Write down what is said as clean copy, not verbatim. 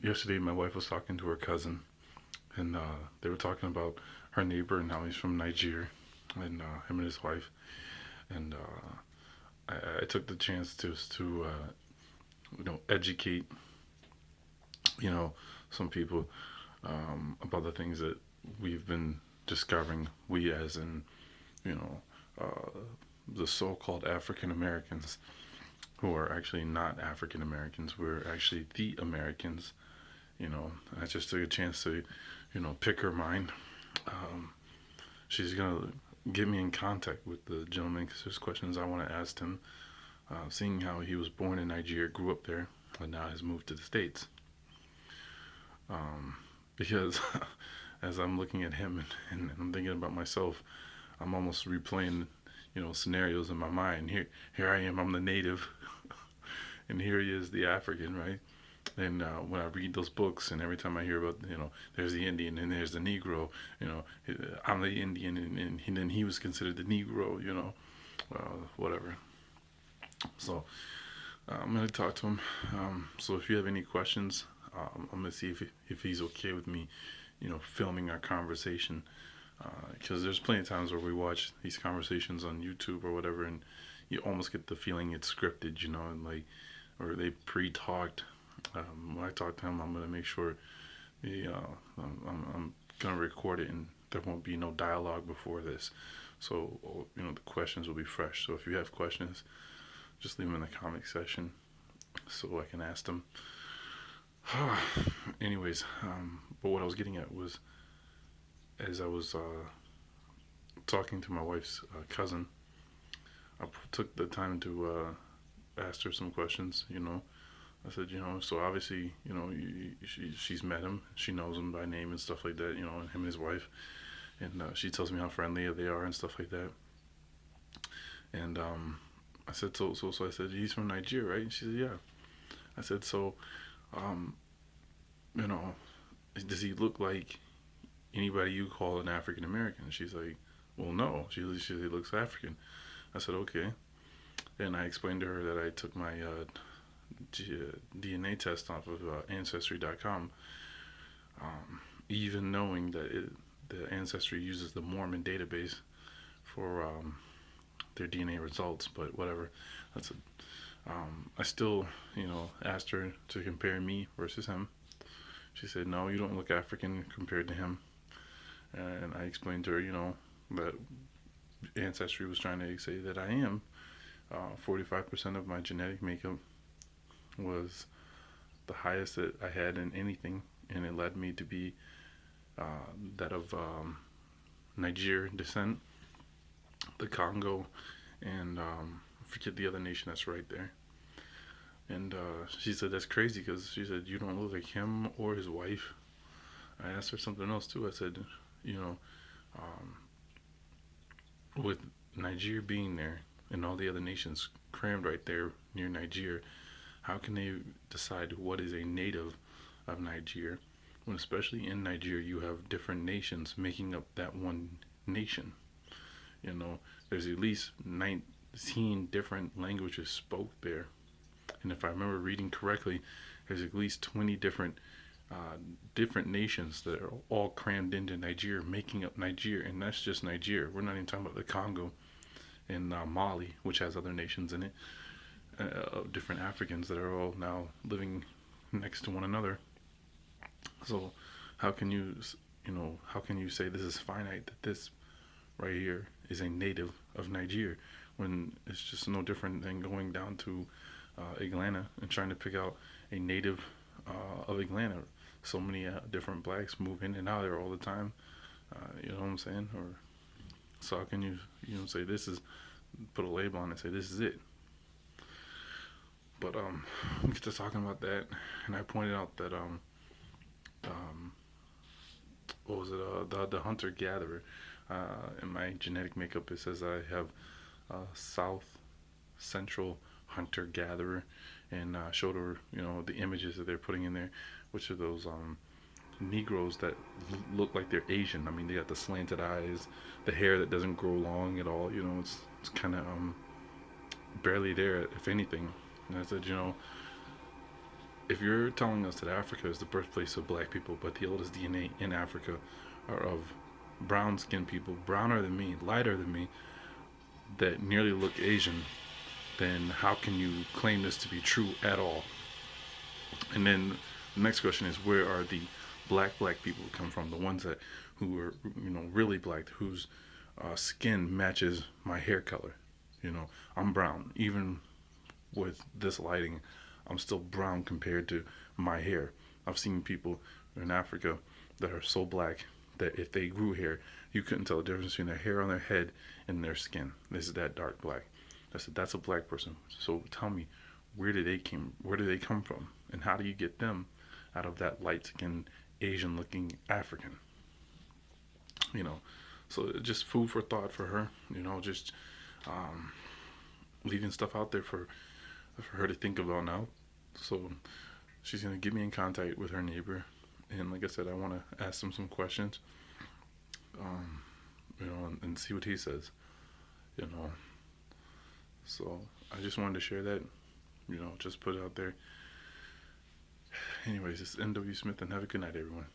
Yesterday, my wife was talking to her cousin, and they were talking about her neighbor and how he's from Nigeria, and him and his wife. And I took the chance to educate you know some people about the things that we've been discovering. We, as in you know, uh, the so-called African Americans, who are actually not African Americans. We're actually the Americans. I just took a chance to, pick her mind. Um, she's gonna get me in contact with the gentleman because there's questions I want to ask him. Seeing how he was born in Nigeria, grew up there, and now has moved to the states. Because as I'm looking at him and I'm thinking about myself, I'm almost replaying, scenarios in my mind. Here I am. I'm the native, and here he is, the African, right? And when I read those books, and every time I hear about, there's the Indian and there's the Negro, you know, I'm the Indian, and then he was considered the Negro, whatever. So I'm gonna talk to him. So if you have any questions, I'm gonna see if he's okay with me, filming our conversation. Because there's plenty of times where we watch these conversations on YouTube or whatever, and you almost get the feeling it's scripted, and like, or they pre-talked. When I talk to him, I'm gonna make sure I'm gonna record it, and there won't be no dialogue before this. So the questions will be fresh. So if you have questions, just leave them in the comment section so I can ask them. Anyways, but what I was getting at was, as I was talking to my wife's cousin, I took the time to ask her some questions. I said, so obviously, she's met him, she knows him by name and stuff like that, and him and his wife, and she tells me how friendly they are and stuff like that. And I said, so I said, he's from Nigeria, right? And she said, yeah. I said, so, um, you know, does he look like anybody you call an African American? She's like, well, no. She looks African. I said, okay. And I explained to her that I took my DNA test off of Ancestry.com, even knowing that the Ancestry uses the Mormon database for their DNA results. But whatever. That's a, I still, asked her to compare me versus him. She said, no, you don't look African compared to him. And I explained to her, that Ancestry was trying to say that I am. 45% of my genetic makeup was the highest that I had in anything, and it led me to be that of Nigerian descent, the Congo, and I forget the other nation that's right there. And she said that's crazy because she said you don't look like him or his wife. I asked her something else too. I said, you know, um, with Nigeria being there and all the other nations crammed right there near Nigeria, how can they decide what is a native of Nigeria when, especially in Nigeria, you have different nations making up that one nation? You know, there's at least 19 different languages spoke there, and if I remember reading correctly, there's at least 20 uh, different nations that are all crammed into Nigeria, making up Nigeria, and that's just Nigeria. We're not even talking about the Congo and Mali, which has other nations in it, of different Africans that are all now living next to one another. So, how can how can you say this is finite? That this right here is a native of Nigeria, when it's just no different than going down to Atlanta and trying to pick out a native of Atlanta. So many different blacks move in and out there all the time. You know what I'm saying? Or so how can you say this is, put a label on it and say this is it? But we get to talking about that, and I pointed out that um what was it, the hunter gatherer, in my genetic makeup it says I have South Central hunter gatherer, and showed her the images that they're putting in there, which are those Negroes that look like they're Asian. I mean, they got the slanted eyes, the hair that doesn't grow long at all. It's kind of barely there, if anything. And I said, if you're telling us that Africa is the birthplace of black people, but the oldest DNA in Africa are of brown skinned people, browner than me, lighter than me, that nearly look Asian, then how can you claim this to be true at all? And then the next question is, where are the black people come from? The ones that who are really black, whose skin matches my hair color. I'm brown. Even with this lighting, I'm still brown compared to my hair. I've seen people in Africa that are so black that if they grew hair, you couldn't tell the difference between their hair on their head and their skin. This is that dark black. That's a black person. So tell me, where do they come from? And how do you get them out of that light skinned Asian looking African? You know. So just food for thought for her, just um, leaving stuff out there for her to think about now. So she's gonna get me in contact with her neighbor, and like I said, I want to ask him some questions, um, and see what he says. You know, so I just wanted to share that. Just put it out there. Anyways, it's N.W. Smith, and have a good night, everyone.